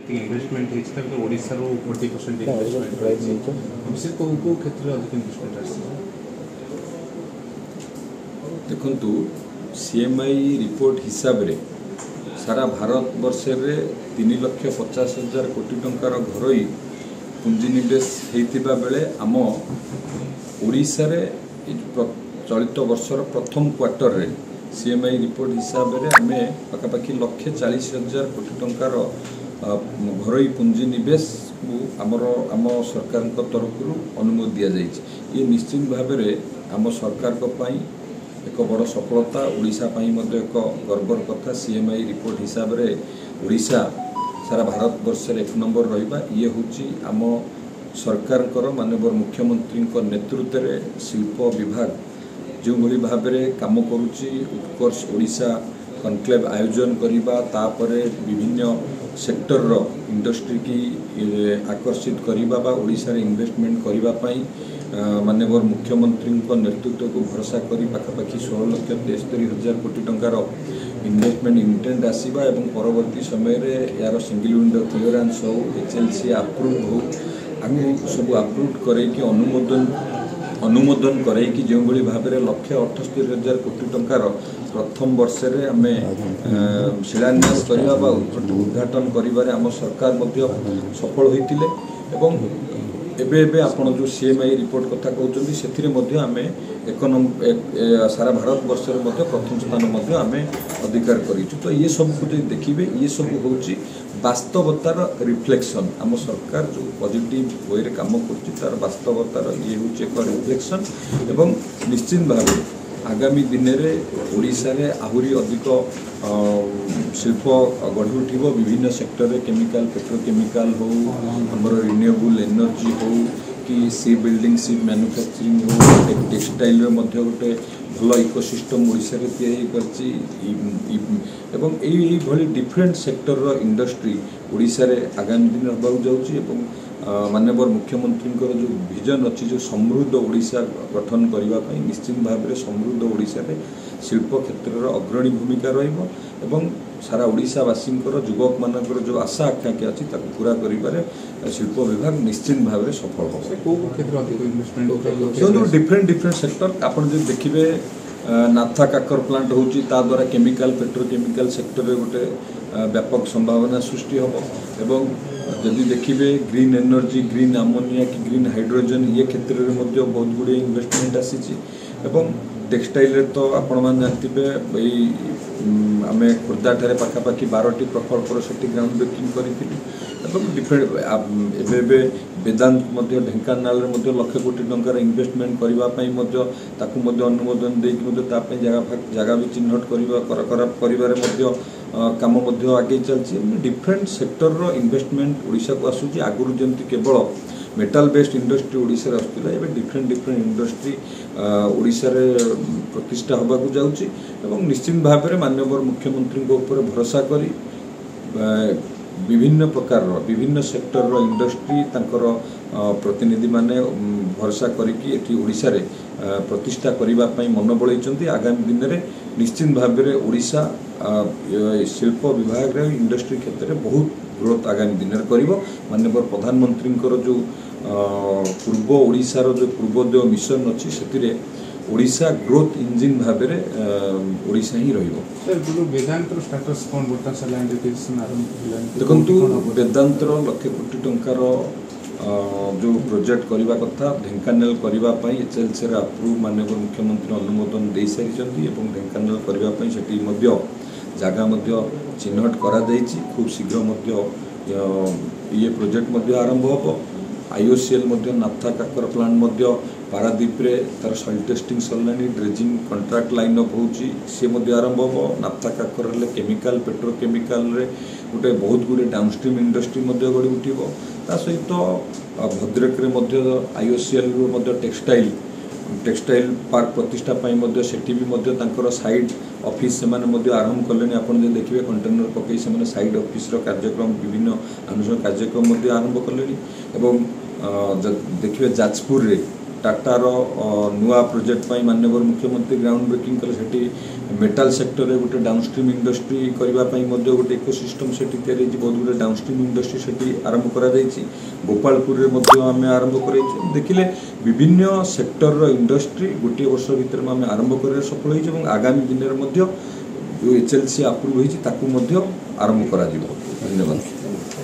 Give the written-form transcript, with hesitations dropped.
Investment Odisha रो 40% investment रही है को क्षेत्र में अधिक इन्वेस्टमेंट आसी देखंतु सीएमआई रिपोर्ट हिसाब रे सारा भारत वर्ष रे 3,50,000 कोटी टंकार घरोई पुंजीनिवेश होता बेले आम ओडिशा रे चलित वर्षर प्रथम क्वार्टर रे सीएमआई रिपोर्ट हिसाब रे आमे पाखापाखि 1,40,000 कोटी टंकार घरोई पुंजीनिवेश आम सरकार तरफ अनुमति दि जाइए। ये निश्चित भाव में आम सरकार एक बड़ सफलता ओडिशा एक गर्वर कथा। सीएमआई रिपोर्ट हिसाब रे ओडिशा सारा भारत वर्ष एक नंबर रहिबा ये होची आम सरकार माननीय मुख्यमंत्री नेतृत्व में शिल्प विभाग जो भली भाव में काम करुच्ची उत्कर्ष ओडिशा कनक्लेव आयोजन करवा तापरे विभिन्न सेक्टर रो इंडस्ट्री की आकर्षित करवा ओडिशा रे इन्वेस्टमेंट करने माननीय मुख्यमंत्री नेतृत्व को भरोसा करी पाखापाखि 16,73,000 कोटी टंकार इन्वेस्टमेंट इंटेंट आसवा एवं परवर्ती समय रे यार सिंगल विंडो क्लियरेंस हो एचएलसी अप्रूव हो आगे सब अप्रूव करके अनुमोदन करैकि जो भली भाव में 1,78,000 कोटी टंकार प्रथम वर्ष रे आमे शिलान्यास करबा उद्घाटन करिबारे आम सरकार मध्य सफल होइतिले एवं एबे आपण जो सीएमआई रिपोर्ट कथा कहउचंदी सेथिरे मध्य आमे एक सारा भारत वर्ष रे मध्य प्रथम स्थान मध्य आमे अधिकार करिछु। तो ये सब को देखिबे ये सब होउची वास्तवतार रिफ्लेक्शन आम सरकार जो पॉजिटिव वे रे काम करछि तार वास्तवतार ये होउची एक रिफ्लेक्शन एवं निश्चित भाव आगामी दिन में ओडिशा रे आहुरी अधिक शिल्प गढ़ी उठिब विभिन्न सेक्टर रे केमिकल पेट्रोकेमिकल हो हमर रिन्यूएबल एनर्जी हो कि सी बिल्डिंग सी मैन्युफैक्चरिंग हो टेक्सटाइल रे मध्य गोटे भल इकोसिस्टम ओडिशा रे तैयारी करछि एवं एई भली डिफरेंट सेक्टर रो इंडस्ट्री ओडिशा रे आगामी दिन रहबाक जाउछि एवं माननीय मुख्यमंत्री जो विजन अच्छी जो समृद्ध ओडिशा गठन करने निश्चित भाव में समृद्ध ओडिशा रे शिल्प क्षेत्र अग्रणी भूमिका रहिबो एवं सारा ओडिशावासी युवक मानकर जो आशा आकांक्षा अच्छी पूरा करिबारे शिल्प विभाग निश्चित भाव में सफल हो। डिफरेंट सेक्टर आपन जो देखिबे नाथा काकर प्लांट होची ता द्वारा केमिकल पेट्रोकेमिकल सेक्टर रे गोटे व्यापक संभावना सृष्टि हम एवं जदि देखिए ग्रीन एनर्जी ग्रीन अमोनिया कि ग्रीन हाइड्रोजन ये क्षेत्र में बहुत गुड़े इन्वेस्टमेंट आसी टेक्सटाइल तो आपण मैंने जानते आम खोर्धा ठारे पाखापाखि 12टी प्रकल्पर से ग्राउंड ब्रेकिंग करी डिफरेंट वेदांत ढेंकानाल लक्ष कोटी टंकार इन्वेस्टमेंट करने अनुमोदन देकी जगह भी चिन्हट कर काम आगे चलती डिफरेंट सेक्टर रो इन्वेस्टमेंट ओडिशा को आसूची आगुरी जमती केवल मेटाल बेस्ड इंडस्ट्री ओडिशा आसूला एवं डिफरेंट इंडस्ट्री ओडिशा रे प्रतिष्ठा होबाकू जाउची एवं निश्चित भाव में माननीय मुख्यमंत्री ऊपर भरोसा करी विभिन्न प्रकार विभिन्न सेक्टर रो इंडस्ट्री तांकर प्रतिनिधि माने भरोसा करिकि एठी ओडिशा रे प्रतिष्ठा करिबा पई मन बळैचंती। आगामी दिन में निश्चित भाव में ओडिशा शिल्प विभाग रे इंडस्ट्री क्षेत्र में बहुत ग्रोथ आगामी दिन में करिवो। माननीय प्रधानमंत्री जो पूर्व ओडिशा रो जो पूर्वोदय मिशन अच्छी से ओडिशा ग्रोथ इंजिन भाव में ओडिशा ही रहिबो। सर वेदांत स्टेटस कोन बोता सलाइन आरंभ देखंतु वेदांत 1,00,000 कोटी टंकार जो प्रोजेक्ट करने कथा ढेंकानाल करने एचएलसी अप्रूव माननीय मुख्यमंत्री अनुमोदन दे सारी ढेंकानाल करने से जगह चिन्हट करा खूब शीघ्र ये प्रोजेक्ट आरंभ हो। आईओसीएल नाथा काकर प्लांट पारादीप रे तार सॉइल टेस्टिंग सरलानी ड्रेजिंग कंट्राक्ट लाइन अप होची सी आरंभ हो। नाथा काकर केमिकल पेट्रोकेमिकल रे गोटे बहुत गुड़े डाउनस्ट्रीम इंडस्ट्री गढ़ी उठिब। ता सहित भद्रक रे आईओसीएल टेक्सटाइल पार्क प्रतिष्ठा सेठी भी साइड ऑफिस से आरंभ कले। आप देखिए कंटेनर पकई से साइड ऑफिस कार्यक्रम विभिन्न अनुष्ठान कार्यक्रम आरंभ कले। देखिए जाजपुर रे टाटार नुआ प्रोजेक्ट माननीय मुख्यमंत्री ग्राउंड ब्रेकिंग कले सेठी मेटाल सेक्टर रे गोटे डाउनस्ट्रीम इंडस्ट्री करने गोटे इकोसिस्टम से बहुत गुटे डाउनस्ट्रीम इंडस्ट्री से आरंभ करा गोपालपुर में आम आरंभ कर देखिले विभिन्न सेक्टर इंडस्ट्री गोटे वर्ष भितर आम आरंभ कर सफल हो आगामी दिन में जो HLC अप्रूव होती आरंभ करा। धन्यवाद।